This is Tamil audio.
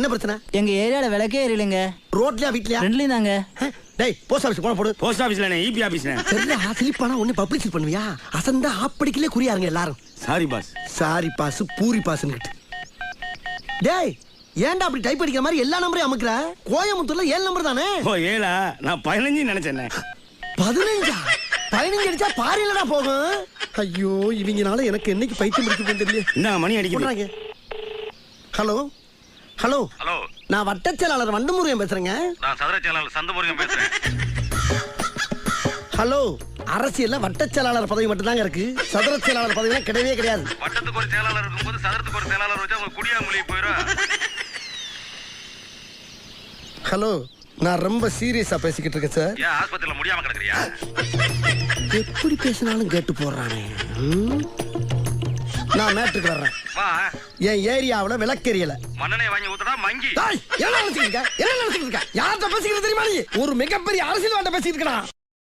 என்ன பிரச்சனை? எங்க ஏரியால விளக்கே எரியலங்க. ரோட்லயா வீட்லயா? ரெண்டுலயும் தாங்க. டேய் போஸ்ட் ஆபீஸ் போன போடு. போஸ்ட் ஆபீஸ்ல இபி ஆபீஸ்ல. சரிடா ஸ்லிப்பானா ஒண்ணு பப்ளிசிட்டி பண்ணுவியா? அசந்தா ஆப்படிக்கலே குறியாருங்க எல்லாரும். Sorry boss. சாரி பாஸ் பூரி பாஸ்னுக்கிட்டு. டேய் ஏன்டா அப்படி டைப் அடிக்கிற மாதிரி எல்லா நம்பரையும் அமுக்குற? கோயம்புத்தூர்ல 7 நம்பர் தானே? ஓ 7ஆ? நான் 15 நினைச்சேனே. 15 அடிச்சா பாரிலடா போகும். ஐயோ இவங்கனால எனக்கு என்னைக்கு பைத்தியம் பிடிக்கும் தெரியல. என்ன மணி அடிக்குது? ஹலோ ஹலோ ஹலோ, நான் வட்டச் செயலாளர் வண்டமுருகன் பேசுறேங்க. நான் சதுர செயலாளர் சந்தமுருகன் பேசுறேன். ஹலோ, அரசியல்ல வட்டச் செயலாளர் பதவி மட்டும் தாங்க இருக்கு. சதுர செயலாளர் பதவிலாம் கிடையவே கிடையாது. வட்டத்துக்கு ஒரு செயலாளர் இருக்கும்போது சதுரத்துக்கு ஒரு செயலாளர் வச்சா அவங்க குடியா மொழி போயிடும். ஹலோ, நான் ரொம்ப சீரியஸா பேசிக்கிட்டு இருக்கேன் சார். ஏன் ஆஸ்பத்திரியில முடியாம கிடக்குறியா? எப்படி பேசினாலும் கேட்டு போடுறானே. நான் மேட்டுக்கு வர்றேன். வா. என் ஏரியாவுல விளக்கெரியல. மண்ணெண்ணை வாங்கி ஊத்துடா மங்கி. என்ன நினைச்சுக்கிட்டு இருக்க? யார்கிட்ட பேசிக்கிட்டு தெரியுமா நீ? ஒரு மிகப்பெரிய அரசியல்வாட்ட பேசிக்கிட்டு இருக்கா.